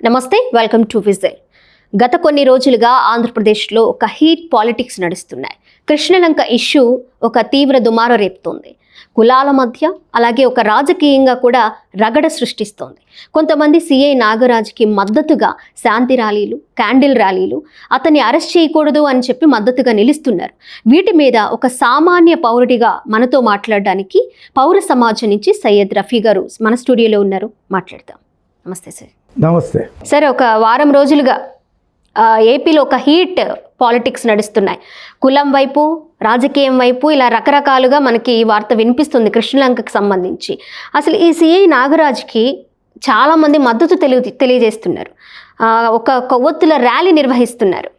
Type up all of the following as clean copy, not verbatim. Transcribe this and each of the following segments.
నమస్తే, welcome to Vijay. గత కొన్ని రోజులుగా ఆంధ్రప్రదేశ్లో ఒక హీట్ పాలిటిక్స్ నడుస్తున్నాయి. కృష్ణలంక ఇష్యూ ఒక తీవ్ర దుమారం రేపుతోంది. కులాల మధ్య అలాగే ఒక రాజకీయంగా కూడా రగడ సృష్టిస్తోంది. కొంతమంది సిఐ నాగరాజ్కి మద్దతుగా శాంతి ర్యాలీలు, క్యాండిల్ ర్యాలీలు, అతన్ని అరెస్ట్ చేయకూడదు అని చెప్పి మద్దతుగా నిలుస్తున్నారు. వీటి మీద ఒక సామాన్య పౌరుడిగా మనతో మాట్లాడడానికి పౌర సమాజం నుంచి సయ్యద్ రఫీ గారు మన స్టూడియోలో ఉన్నారు. మాట్లాడతాం. నమస్తే సార్. నమస్తే సార్, ఒక వారం రోజులుగా ఏపీలో ఒక హీట్ పాలిటిక్స్ నడుస్తున్నాయి. కులం వైపు, రాజకీయం వైపు ఇలా రకరకాలుగా మనకి ఈ వార్త వినిపిస్తుంది కృష్ణలంకకు సంబంధించి. అసలు ఈ సిఐ నాగరాజ్కి చాలామంది మద్దతు తెలియజేస్తున్నారు. ఒక కొవ్వొత్తుల ర్యాలీ నిర్వహిస్తున్నారు.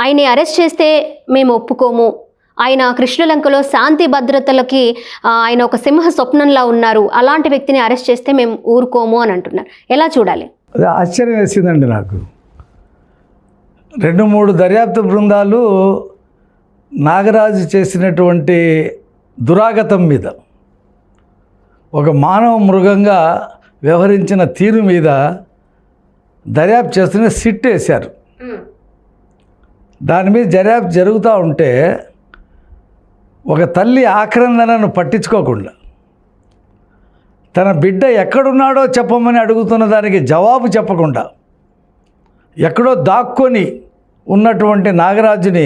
ఆయన్ని అరెస్ట్ చేస్తే మేము ఒప్పుకోము, ఆయన కృష్ణలంకలో శాంతి భద్రతలకి ఆయన ఒక సింహ స్వప్నంలా ఉన్నారు, అలాంటి వ్యక్తిని అరెస్ట్ చేస్తే మేము ఊరుకోము అని అంటున్నారు. ఎలా చూడాలి? అది ఆశ్చర్యం వేసిందండి నాకు. 2-3 దర్యాప్తు బృందాలు నాగరాజు చేసినటువంటి దురాగతం మీద, ఒక మానవ మృగంగా వ్యవహరించిన తీరు మీద దర్యాప్తు చేస్తూనే సిట్ వేశారు. దాని మీద దర్యాప్తు జరుగుతూ ఉంటే ఒక తల్లి ఆక్రందనను పట్టించుకోకుండా తన బిడ్డ ఎక్కడున్నాడో చెప్పమని అడుగుతున్న దానికి జవాబు చెప్పకుండా ఎక్కడో దాక్కొని ఉన్నటువంటి నాగరాజుని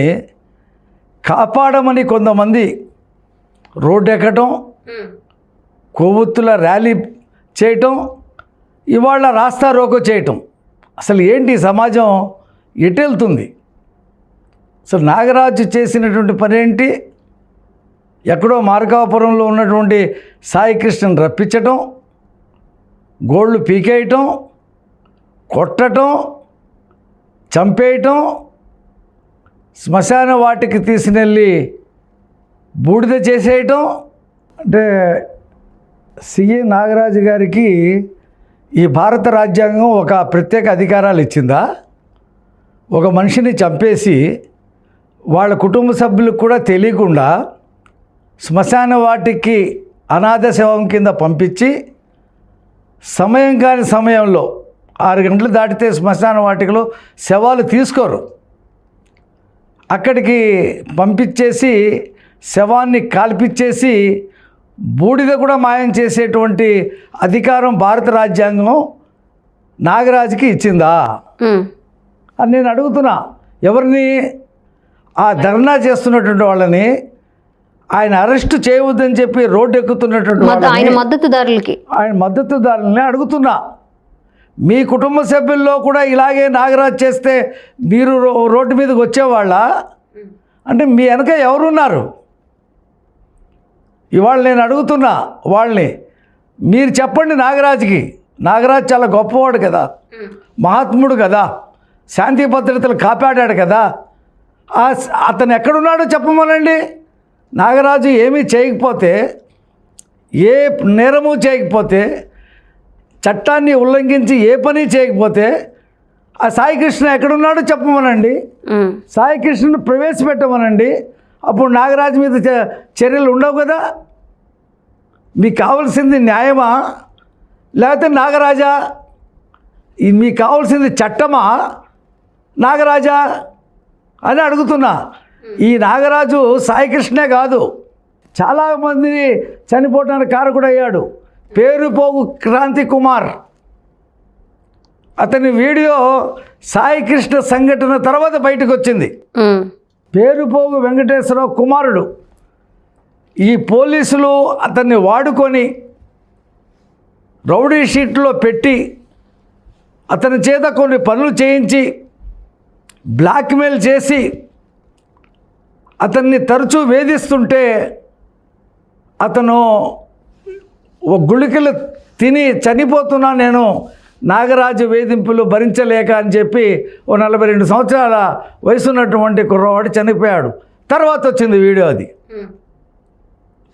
కాపాడమని కొంతమంది రోడ్డు ఎక్కటం, కొవ్వొత్తుల ర్యాలీ చేయటం, ఇవాళ రాస్తా రోకో చేయటం. అసలు ఏంటి సమాజం ఎటెళ్తుంది? అసలు నాగరాజు చేసినటువంటి పని ఏంటి? ఎక్కడో మార్కాపురంలో ఉన్నటువంటి సాయికృష్ణను రప్పించటం, గోళ్ళు పీకేయటం, కొట్టటం, చంపేయటం, శ్మశాన వాటికి తీసుకెళ్ళి బూడిద చేసేయటం. అంటే సిఐ నాగరాజు గారికి ఈ భారత రాజ్యాంగం ఒక ప్రత్యేక అధికారాలు ఇచ్చిందా? ఒక మనిషిని చంపేసి వాళ్ళ కుటుంబ సభ్యులకు కూడా తెలియకుండా శ్మశాన వాటికి అనాథ శవం కింద పంపించి సమయం కాని సమయంలో 6 గంటలు దాటితే శ్మశాన వాటికలో శవాలు తీసుకోరు, అక్కడికి పంపించేసి శవాన్ని కాల్పిచ్చేసి బూడిద కూడా మాయం చేసేటువంటి అధికారం భారత రాజ్యాంగం నాగరాజుకి ఇచ్చిందా అని నేను అడుగుతున్నా. ఎవరిని? ఆ ధర్నా చేస్తున్నటువంటి వాళ్ళని, ఆయన అరెస్ట్ చేయవద్దని చెప్పి రోడ్డు ఎక్కుతున్నటువంటి ఆయన మద్దతుదారులని అడుగుతున్నా. మీ కుటుంబ సభ్యుల్లో కూడా ఇలాగే నాగరాజు చేస్తే మీరు రోడ్డు మీదకి వచ్చేవాళ్ళ? అంటే మీ వెనక ఎవరున్నారు? ఇవాళ నేను అడుగుతున్నా వాళ్ళని, మీరు చెప్పండి నాగరాజుకి. నాగరాజు చాలా గొప్పవాడు కదా, మహాత్ముడు కదా, శాంతి భద్రతలు కాపాడాడు కదా. అతను ఎక్కడున్నాడో చెప్పమనండి. నాగరాజు ఏమీ చేయకపోతే, ఏ నేరము చేయకపోతే, చట్టాన్ని ఉల్లంఘించి ఏ పని చేయకపోతే ఆ సాయికృష్ణ ఎక్కడున్నాడో చెప్పమనండి. సాయికృష్ణను ప్రవేశపెట్టమనండి. అప్పుడు నాగరాజు మీద చర్యలు ఉండవు కదా. మీకు కావాల్సింది న్యాయమా, లేకపోతే నాగరాజా? మీకు కావాల్సింది చట్టమా, నాగరాజా అని అడుగుతున్నా. ఈ నాగరాజు సాయికృష్ణే కాదు, చాలామందిని చనిపోవడానికి కారకుడయ్యాడు. పేరుపోగు క్రాంతి కుమార్, అతని వీడియో సాయికృష్ణ సంఘటన తర్వాత బయటకు వచ్చింది. పేరుపోగు వెంకటేశ్వరరావు కుమారుడు. ఈ పోలీసులు అతన్ని వాడుకొని రౌడీ షీట్లో పెట్టి అతని చేత కొన్ని పనులు చేయించి బ్లాక్మెయిల్ చేసి అతన్ని తరచూ వేధిస్తుంటే అతను ఓ గుళికలు తిని చనిపోతున్నా నేను నాగరాజు వేధింపులు భరించలేక అని చెప్పి ఓ 42 సంవత్సరాల వయసున్నటువంటి కుర్రవాడు చనిపోయాడు. తర్వాత వచ్చింది వీడియో. అది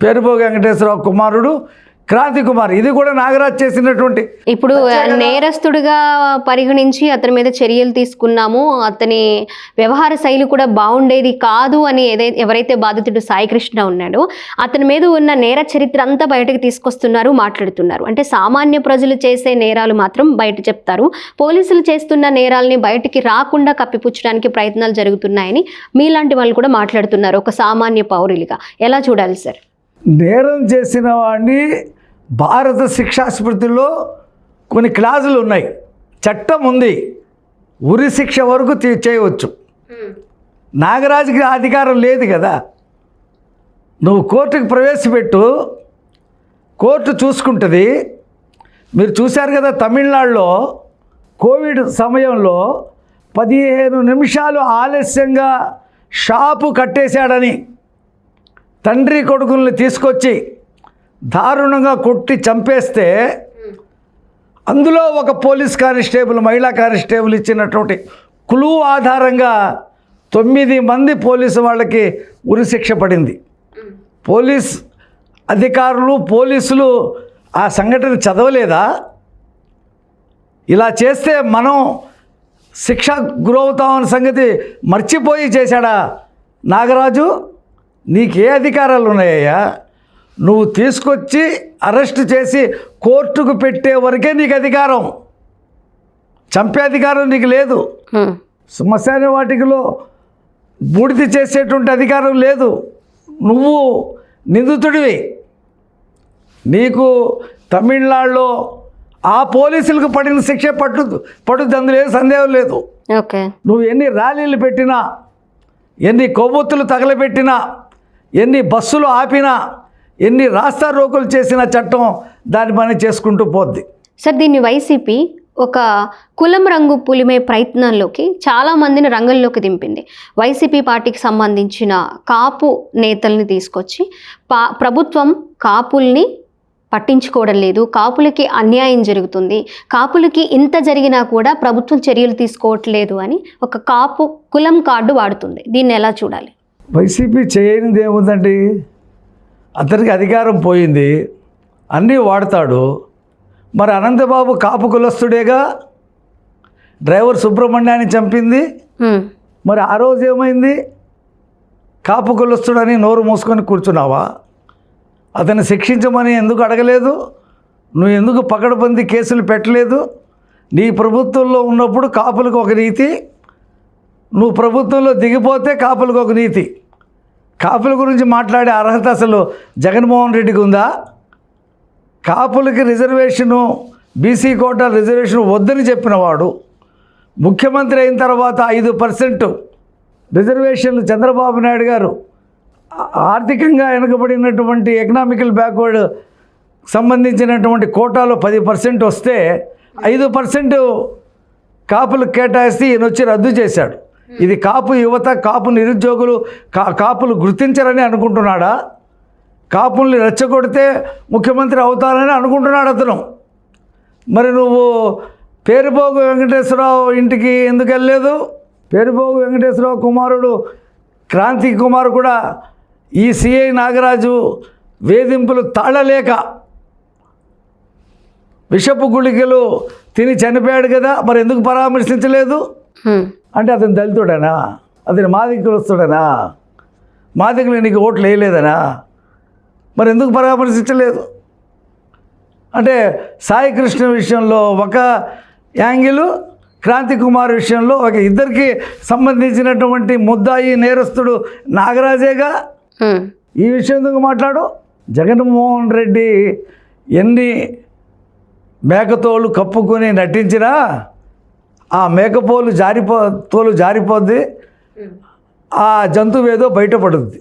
పేరుపోగు వెంకటేశ్వరరావు కుమారుడు క్రాంతి కుమార్, ఇది కూడా నాగరాజ్ చేసినటువంటి. ఇప్పుడు నేరస్తుడిగా పరిగణించి అతని మీద చర్యలు తీసుకున్నాము, అతని వ్యవహార శైలి కూడా బాగుండేది కాదు అని ఎవరైతే బాధితుడు సాయికృష్ణ ఉన్నాడో అతని మీద ఉన్న నేర చరిత్ర అంతా బయటకు తీసుకొస్తున్నారు, మాట్లాడుతున్నారు. అంటే సామాన్య ప్రజలు చేసే నేరాలు మాత్రం బయట చెప్తారు, పోలీసులు చేస్తున్న నేరాలని బయటికి రాకుండా కప్పిపుచ్చడానికి ప్రయత్నాలు జరుగుతున్నాయని మీలాంటి వాళ్ళు కూడా మాట్లాడుతున్నారు ఒక సామాన్య పౌరులుగా. ఎలా చూడాలి సార్? నేరం చేసిన వాడిని భారత శిక్షా స్మృతిలో కొన్ని క్లాజులు ఉన్నాయి, చట్టం ఉంది, ఉరి శిక్ష వరకు చేయవచ్చు. నాగరాజుకి అధికారం లేదు కదా. నువ్వు కోర్టుకు ప్రవేశపెట్టు, కోర్టు చూసుకుంటుంది. మీరు చూశారు కదా తమిళనాడులో కోవిడ్ సమయంలో 15 నిమిషాలు ఆలస్యంగా షాపు కట్టేశాడని తండ్రి కొడుకుల్ని తీసుకొచ్చి దారుణంగా కొట్టి చంపేస్తే అందులో ఒక పోలీస్ కానిస్టేబుల్, మహిళా కానిస్టేబుల్ ఇచ్చినటువంటి క్లూ ఆధారంగా 9 మంది పోలీసు వాళ్ళకి ఉరిశిక్ష పడింది. పోలీస్ అధికారులు, పోలీసులు ఆ సంఘటన చదవలేదా? ఇలా చేస్తే మనం శిక్ష గురవుతామన్న సంగతి మర్చిపోయి చేశాడా నాగరాజు? నీకే అధికారాలు ఉన్నాయ్యా? నువ్వు తీసుకొచ్చి అరెస్ట్ చేసి కోర్టుకు పెట్టే వరకే నీకు అధికారం, చంపే అధికారం నీకు లేదు. శ్మశాన వాటికలో బూడిద చేసేటువంటి అధికారం లేదు. నువ్వు నిందితుడివి. నీకు తమిళనాడులో ఆ పోలీసులకు పడిన శిక్ష పడుద్ది, అందులో ఏం సందేహం లేదు. ఓకే, నువ్వు ఎన్ని ర్యాలీలు పెట్టినా, ఎన్ని కొవ్వొత్తులు తగలబెట్టినా, ఎన్ని బస్సులు ఆపినా, ఎన్ని రాస్తా రోకులు చేసిన చట్టం దాని పని చేసుకుంటూ పోద్ది. సార్, దీన్ని వైసీపీ ఒక కులం రంగు పులిమే ప్రయత్నంలోకి చాలామందిని రంగంలోకి దింపింది. వైసీపీ పార్టీకి సంబంధించిన కాపు నేతల్ని తీసుకొచ్చి ప్రభుత్వం కాపుల్ని పట్టించుకోవడం లేదు, కాపులకి అన్యాయం జరుగుతుంది, కాపులకి ఇంత జరిగినా కూడా ప్రభుత్వం చర్యలు తీసుకోవట్లేదు అని ఒక కాపు కులం కార్డు వాడుతుంది. దీన్ని ఎలా చూడాలి? వైసీపీ చేయనిది ఏముందండి? అతనికి అధికారం పోయింది, అన్నీ వాడతాడు. మరి అనంతబాబు కాపు కులస్తుడేగా, డ్రైవర్ సుబ్రహ్మణ్యాన్ని చంపింది. మరి ఆ రోజు ఏమైంది? కాపు కులస్తుడని నోరు మూసుకొని కూర్చున్నావా? అతన్ని శిక్షించమని ఎందుకు అడగలేదు? నువ్వు ఎందుకు పకడ్బందీ కేసులు పెట్టలేదు? నీ ప్రభుత్వంలో ఉన్నప్పుడు కాపులకు ఒక నీతి, నువ్వు ప్రభుత్వంలో దిగిపోతే కాపులకు ఒక నీతి. కాపుల గురించి మాట్లాడే అర్హత అసలు జగన్మోహన్ రెడ్డికి ఉందా? కాపులకి రిజర్వేషను, బీసీ కోటా రిజర్వేషన్ వద్దని చెప్పినవాడు ముఖ్యమంత్రి అయిన తర్వాత 5% రిజర్వేషన్లు చంద్రబాబు నాయుడు గారు ఆర్థికంగా వెనుకబడినటువంటి ఎకనామికల్ బ్యాక్వర్డ్ సంబంధించినటువంటి కోటాలో 10% వస్తే 5% కాపులకు కేటాయిస్తే ఈయన వచ్చి రద్దు చేశాడు. ఇది కాపు యువత, కాపు నిరుద్యోగులు, కాపులు గుర్తించరని అనుకుంటున్నాడా? కాపుల్ని రెచ్చగొడితే ముఖ్యమంత్రి అవుతారని అనుకుంటున్నాడు అతను. మరి నువ్వు పేరుపోగు వెంకటేశ్వరరావు ఇంటికి ఎందుకు వెళ్ళలేదు? పేరుపోగు వెంకటేశ్వరరావు కుమారుడు క్రాంతి కుమార్ కూడా ఈ సిఐ నాగరాజు వేధింపులు తాళలేక విషపు గుళికలు తిని చనిపోయాడు కదా, మరి ఎందుకు పరామర్శించలేదు? అంటే అతను దళితుడనా? అతను మాదిగలు వస్తుడనా? మాదిగలు నీకు ఓట్లు వేయలేదనా? మరి ఎందుకు పరామర్శించలేదు? అంటే సాయికృష్ణ విషయంలో ఒక యాంగిల్, క్రాంతి కుమార్ విషయంలో ఒక, ఇద్దరికి సంబంధించినటువంటి ముద్దాయి నేరస్తుడు నాగరాజేగా. ఈ విషయం ఎందుకు మాట్లాడు? జగన్మోహన్ రెడ్డి ఎన్ని మేకతోలు కప్పుకొని నటించినా ఆ మేకపోలు తోలు జారిపోద్ది, ఆ జంతువు ఏదో బయటపడుద్ది,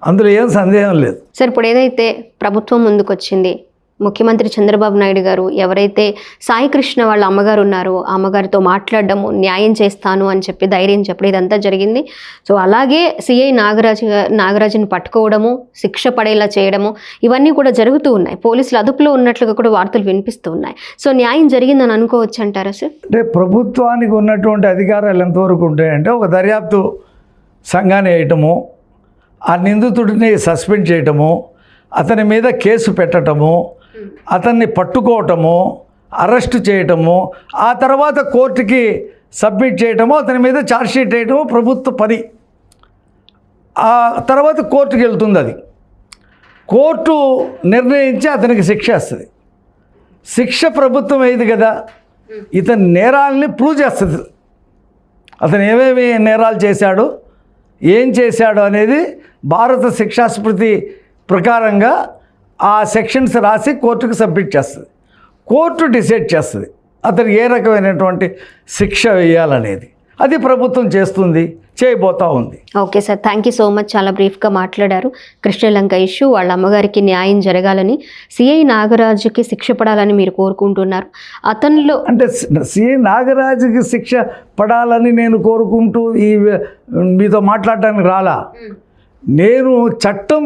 అందులో ఏం సందేహం లేదు. సార్, ఇప్పుడు ఏదైతే ప్రభుత్వం ముందుకొచ్చింది, ముఖ్యమంత్రి చంద్రబాబు నాయుడు గారు ఎవరైతే సాయికృష్ణ వాళ్ళ అమ్మగారు ఉన్నారో ఆ అమ్మగారితో మాట్లాడడము, న్యాయం చేస్తాను అని చెప్పి ధైర్యం చెప్పడం, ఇదంతా జరిగింది. సో అలాగే సిఐ నాగరాజుని పట్టుకోవడము, శిక్ష పడేలా చేయడము, ఇవన్నీ కూడా జరుగుతూ ఉన్నాయి. పోలీసులు అదుపులో ఉన్నట్లుగా కూడా వార్తలు వినిపిస్తూ ఉన్నాయి. సో న్యాయం జరిగిందని అనుకోవచ్చు అంటారా సార్? అంటే ప్రభుత్వానికి ఉన్నటువంటి అధికారాలు ఎంతవరకు ఉంటాయంటే, ఒక దర్యాప్తు సంఘాన్ని వేయటము, ఆ నిందితుడిని సస్పెండ్ చేయటము, అతని మీద కేసు పెట్టడము, అతన్ని పట్టుకోవటము, అరెస్ట్ చేయటము, ఆ తర్వాత కోర్టుకి సబ్మిట్ చేయటము, అతని మీద ఛార్జ్షీట్ వేయటము ప్రభుత్వ పని. ఆ తర్వాత కోర్టుకి వెళ్తుంది. అది కోర్టు నిర్ణయించి అతనికి శిక్ష వేస్తుంది. శిక్ష ప్రభుత్వం అయ్యింది కదా, ఇతని నేరాలని ప్రూవ్ చేస్తుంది. అతను ఏమేమి నేరాలు చేశాడు, ఏం చేశాడు అనేది భారత శిక్షాస్మృతి ప్రకారంగా ఆ సెక్షన్స్ రాసి కోర్టుకు సబ్మిట్ చేస్తుంది. కోర్టు డిసైడ్ చేస్తుంది అతనికి ఏ రకమైనటువంటి శిక్ష వేయాలనేది. అది ప్రభుత్వం చేస్తుంది, చేయబోతూ ఉంది. Okay sir, thank you so much. చాలా బ్రీఫ్గా మాట్లాడారు. కృష్ణలంక ఇష్యూ, వాళ్ళ అమ్మగారికి న్యాయం జరగాలని, సిఐ నాగరాజుకి శిక్ష పడాలని మీరు కోరుకుంటున్నారు. అతనిలో అంటే సిఐ నాగరాజుకి శిక్ష పడాలని నేను కోరుకుంటూ మీతో మాట్లాడటానికి రాలా. నేను చట్టం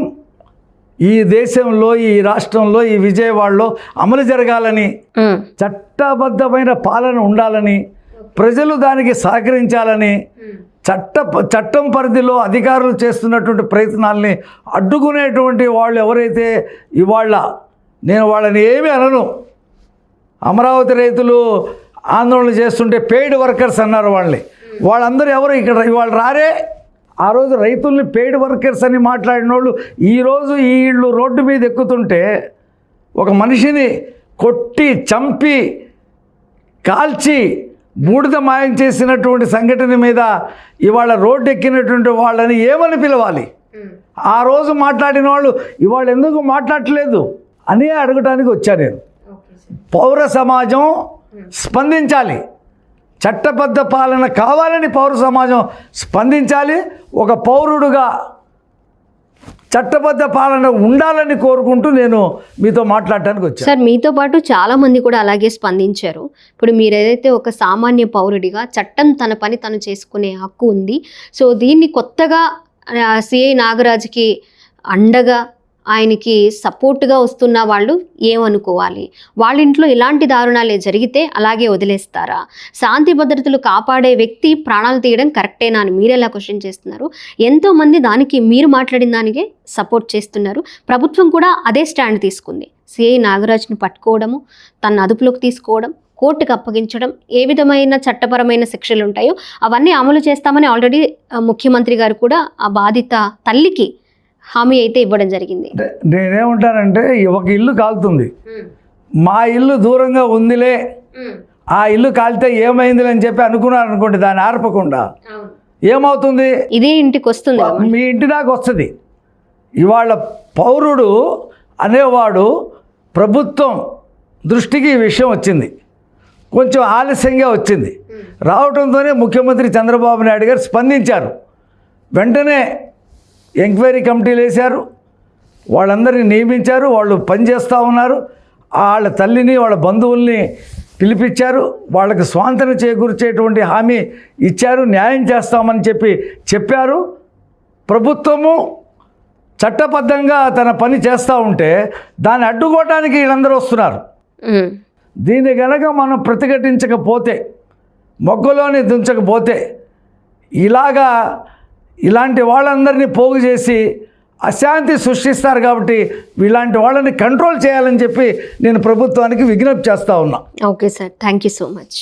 ఈ దేశంలో, ఈ రాష్ట్రంలో, ఈ విజయవాడలో అమలు జరగాలని, చట్టబద్ధమైన పాలన ఉండాలని, ప్రజలు దానికి సహకరించాలని, చట్టం పరిధిలో అధికారులు చేస్తున్నటువంటి ప్రయత్నాల్ని అడ్డుకునేటువంటి వాళ్ళు ఎవరైతే ఇవాళ, నేను వాళ్ళని ఏమీ అనను. అమరావతి రైతులు ఆందోళన చేస్తుంటే పెయిడ్ వర్కర్స్ అన్నారు వాళ్ళని. వాళ్ళందరూ ఎవరు ఇక్కడ ఇవాళ రారే. ఆ రోజు రైతుల్ని పెయిడ్ వర్కర్స్ అని మాట్లాడిన వాళ్ళు ఈరోజు వీళ్ళు రోడ్డు మీద ఎక్కుతుంటే ఒక మనిషిని కొట్టి, చంపి, కాల్చి, బూడిద మాయం చేసినటువంటి సంఘటన మీద ఇవాళ రోడ్డు ఎక్కినటువంటి వాళ్ళని ఏమని పిలవాలి? ఆ రోజు మాట్లాడిన వాళ్ళు ఇవాళ ఎందుకు మాట్లాడట్లేదు అని అడగటానికి వచ్చా నేను. పౌర సమాజం స్పందించాలి, చట్టబద్ధ పాలన కావాలని పౌర సమాజం స్పందించాలి. ఒక పౌరుడుగా చట్టబద్ధ పాలన ఉండాలని కోరుకుంటూ నేను మీతో మాట్లాడటానికి వచ్చాను. సార్, మీతో పాటు చాలామంది కూడా అలాగే స్పందించారు. ఇప్పుడు మీరు ఏదైతే ఒక సామాన్య పౌరుడిగా చట్టం తన పని తను చేసుకునే హక్కు ఉంది. సో దీన్ని కొత్తగా సిఐ నాగరాజుకి అండగా, ఆయనకి సపోర్ట్గా వస్తున్న వాళ్ళు ఏమనుకోవాలి? వాళ్ళ ఇంట్లో ఇలాంటి దారుణాలే జరిగితే అలాగే వదిలేస్తారా? శాంతి భద్రతలు కాపాడే వ్యక్తి ప్రాణాలు తీయడం కరెక్టేనా అని మీరు ఎలా క్వశ్చన్ చేస్తున్నారు? ఎంతోమంది దానికి మీరు మాట్లాడిన దానికే సపోర్ట్ చేస్తున్నారు. ప్రభుత్వం కూడా అదే స్టాండ్ తీసుకుంది. సిఐ నాగరాజ్ని పట్టుకోవడము, తన అదుపులోకి తీసుకోవడం, కోర్టుకు అప్పగించడం, ఏ విధమైన చట్టపరమైన శిక్షలు ఉంటాయో అవన్నీ అమలు చేస్తామని ఆల్రెడీ ముఖ్యమంత్రి గారు కూడా ఆ బాధిత తల్లికి హామీ అయితే ఇవ్వడం జరిగింది. నేనేమంటానంటే, ఒక ఇల్లు కాలుతుంది, మా ఇల్లు దూరంగా ఉందిలే, ఆ ఇల్లు కాలితే ఏమైంది అని చెప్పి అనుకున్నారు అనుకోండి, దాన్ని ఆర్పకుండా ఏమవుతుంది? ఇదే ఇంటికి వస్తుంది, మీ ఇంటి దాకా వస్తుంది. ఇవాళ పౌరుడు అనేవాడు ప్రభుత్వం దృష్టికి ఈ విషయం వచ్చింది, కొంచెం ఆలస్యంగా వచ్చింది. రావడంతోనే ముఖ్యమంత్రి చంద్రబాబు నాయుడు గారు స్పందించారు. వెంటనే ఎంక్వైరీ కమిటీలు వేశారు, వాళ్ళందరినీ నియమించారు, వాళ్ళు పనిచేస్తూ ఉన్నారు. వాళ్ళ తల్లిని, వాళ్ళ బంధువుల్ని పిలిపించారు, వాళ్ళకి స్వాంతన చేకూర్చేటువంటి హామీ ఇచ్చారు, న్యాయం చేస్తామని చెప్పారు. ప్రభుత్వము చట్టబద్ధంగా తన పని చేస్తూ ఉంటే దాన్ని అడ్డుకోవడానికి వీళ్ళందరూ వస్తున్నారు. దీన్ని కనుక మనం ప్రతిఘటించకపోతే, మొగ్గలోని దించకపోతే, ఇలాంటి వాళ్ళందరినీ పోగు చేసి అశాంతి సృష్టిస్తారు. కాబట్టి ఇలాంటి వాళ్ళని కంట్రోల్ చేయాలని చెప్పి నేను ప్రభుత్వానికి విజ్ఞప్తి చేస్తూ ఉన్నా. Okay sir, thank you so much.